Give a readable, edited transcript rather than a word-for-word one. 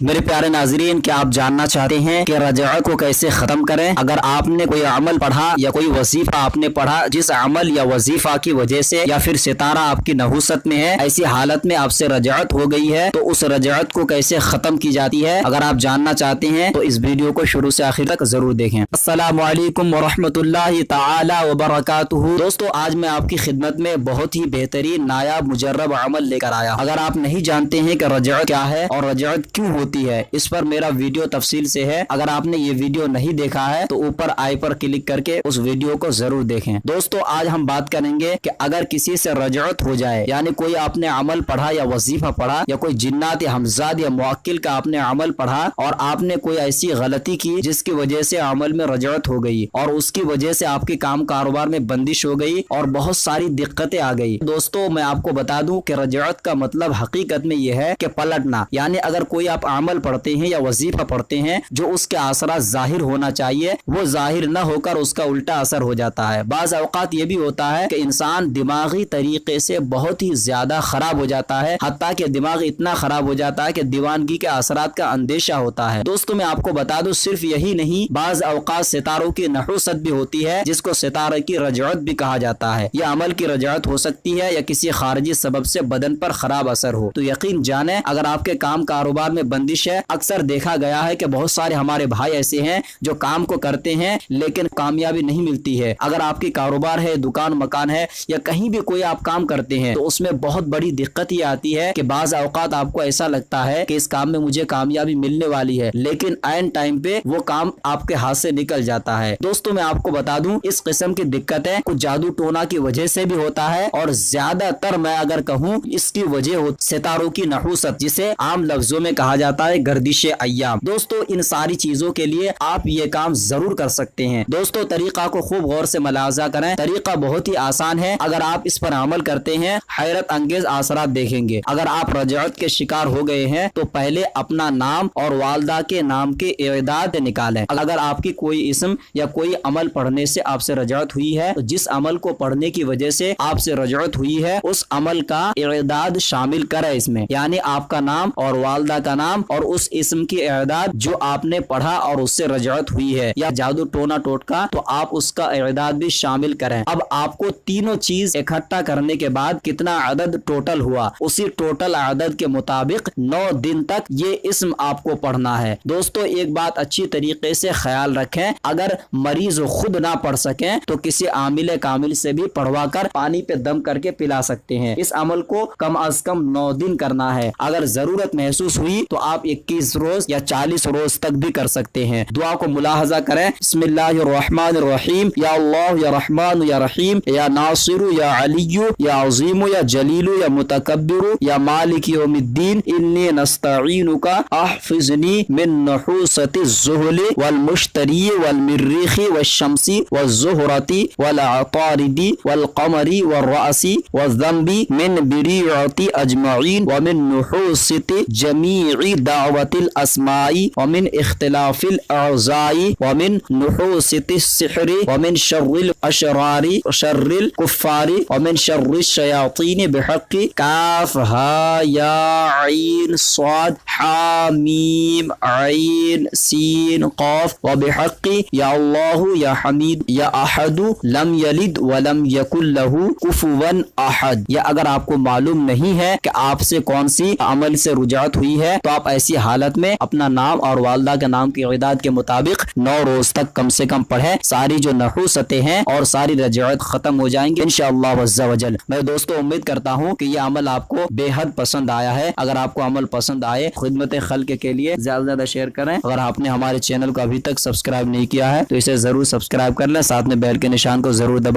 मेरे प्यारे नाजरीन, क्या आप जानना चाहते हैं कि रजअत को कैसे ख़त्म करें? अगर आपने कोई अमल पढ़ा या कोई वजीफ़ा आपने पढ़ा जिस अमल या वजीफ़ा की वजह से या फिर सितारा आपकी नहुसत में है, ऐसी हालत में आपसे रजअत हो गई है, तो उस रजअत को कैसे ख़त्म की जाती है, अगर आप जानना चाहते हैं तो इस वीडियो को शुरू से आखिर तक ज़रूर देखें। अस्सलामु अलैकुम वरहमतुल्लाहि तआला वबरकातुहू। दोस्तों, आज मैं आपकी खिदमत में बहुत ही बेहतरीन नायाब मुजर्रब अमल लेकर आया। अगर आप नहीं जानते हैं कि रजअत क्या है और रजअत क्यों होती है, इस पर मेरा वीडियो तफसील से है। अगर आपने ये वीडियो नहीं देखा है तो ऊपर आई पर क्लिक करके उस वीडियो को जरूर देखें। दोस्तों, आज हम बात करेंगे कि अगर किसी से रजअत हो जाए, यानी कोई आपने अमल पढ़ा या वजीफा पढ़ा या कोई जिन्नात या हमजाद या मुअक्किल का आपने अमल पढ़ा और आपने कोई ऐसी गलती की जिसकी वजह से अमल में रजअत हो गई और उसकी वजह से आपके काम कारोबार में बंदिश हो गई और बहुत सारी दिक्कतें आ गई। दोस्तों, मैं आपको बता दूं कि रजअत का मतलब हकीकत में यह है कि पलटना, यानी अगर कोई आप अमल पढ़ते हैं या वजीफा पढ़ते हैं जो उसके असर जाहिर होना चाहिए वो जाहिर न होकर उसका उल्टा असर हो जाता है। बाज़ औक़ात ये भी होता है कि इंसान दिमागी तरीके से बहुत ही ज्यादा खराब हो जाता है, हत्ता कि दिमाग इतना खराब हो जाता है कि दीवानगी के असरात का अंदेशा होता है। दोस्तों, मैं आपको बता दूं सिर्फ यही नहीं, बाज़ औक़ात सितारों की नहुसत भी होती है जिसको सितारे की रजअत भी कहा जाता है। यह अमल की रजअत हो सकती है या किसी खारिजी सबब से बदन पर खराब असर हो। तो यकीन जाने, अगर आपके काम कारोबार में बंदिश है, अक्सर देखा गया है कि बहुत सारे हमारे भाई ऐसे हैं जो काम को करते हैं लेकिन कामयाबी नहीं मिलती है। अगर आपकी कारोबार है, दुकान मकान है या कहीं भी कोई आप काम करते हैं तो उसमें बहुत बड़ी दिक्कत ये आती है कि बाज़ औक़ात आपको ऐसा लगता है कि इस काम में मुझे कामयाबी मिलने वाली है, लेकिन ऐन टाइम पे वो काम आपके हाथ से निकल जाता है। दोस्तों, मैं आपको बता दूं इस किस्म की दिक्कतें कुछ जादू टोना की वजह से भी होता है और ज्यादातर मैं अगर कहूँ इसकी वजह सितारों की नहुसत, जिसे आम लफ्जों में कहा जाता है गर्दिशे अय्याम। दोस्तों, इन सारी चीजों के लिए आप ये काम जरूर कर सकते हैं। दोस्तों, तरीका को खूब गौर से मुलाजा करें। तरीका बहुत ही आसान है। अगर आप इस पर अमल करते हैं हैरत अंगेज असरात देखेंगे। अगर आप रजअत के शिकार हो गए हैं तो पहले अपना नाम और वालदा के नाम के इर्दाद निकालें। अगर आपकी कोई इस्म या कोई अमल पढ़ने से आपसे रजअत हुई है तो जिस अमल को पढ़ने की वजह से आपसे रजअत हुई है उस अमल का इर्दाद शामिल करें इसमें, यानी आपका नाम और वालदा का नाम और उस इस्म की इर्दाद जो आपने पढ़ा और उससे रजअत हुई है या जादू टोना टोटका, तो आप उसका इर्दाद भी शामिल करें। अब आपको तीनों चीज इकट्ठा करने के बाद कितना अदद टोटल हुआ, उसी टोटल अदद के मुताबिक 9 दिन तक ये इस्म आपको पढ़ना है। दोस्तों, एक बात अच्छी तरीके से ख्याल रखें, अगर मरीज खुद ना पढ़ सकें तो किसी आमिल कामिल से भी पढ़वा कर पानी पे दम करके पिला सकते हैं। इस अमल को कम अज कम 9 दिन करना है। अगर जरूरत महसूस हुई तो आप 21 रोज या 40 रोज तक भी कर सकते हैं। दुआ को मुलाहजा करें। बिस्मिल्लाहिर्रहमानिर्रहीम, या अल्लाह या रहमान या रहीम, या नासिरु या अलियु या अज़ीमु या जलीलु या मुतकब्बिरु या मालिक यौमिद्दीन, इन्नी नस्तईनुका अहफिज़नी मिन नहुसति ज़ुहली वल मुश्तरी वल मिर्रीखी वश्शम्सी वज़्ज़ुहरती वल अतारिदी वल क़मरी वल रअसी वज़्ज़ंबी मिन बिरीअती अजमईन व मिन नहुसति जमीई दावतिल अस्माई व मिन इख्तिलाफिल अज़ाई व मिन नुहुसिति सिहरी व मिन शर्रिल अशरारी व शर्रिल कुफ्फारी व मिन शर्रिश शयातीन बिहक़्क़ि काफ हा या ऐन स्वाद हा मीम ऐन सीन क़ाफ व बिहक़्क़ि या अल्लाहु या हमीद या अहदु लम यलिद व लम यकुल लहु कुफुवन अहद। या अगर आपको मालूम नहीं है कि आपसे कौन सी अमल से रुजात हुई है तो आप ऐसी हालत में अपना नाम और वालदा के नाम की इर्दाद के मुताबिक 9 रोज तक कम से कम पढ़े। सारी जो नहुसतें हैं और सारी रजअत खत्म हो जाएंगी इंशाअल्लाह अज़्ज़ा वजल। मैं दोस्तों उम्मीद करता हूँ कि यह अमल आपको बेहद पसंद आया है। अगर आपको अमल पसंद आए, खिदमत खल्क के लिए ज्यादा से ज्यादा शेयर करें। अगर आपने हमारे चैनल को अभी तक सब्सक्राइब नहीं किया है तो इसे जरूर सब्सक्राइब कर लें, साथ में बेल के निशान को जरूर दबाएं।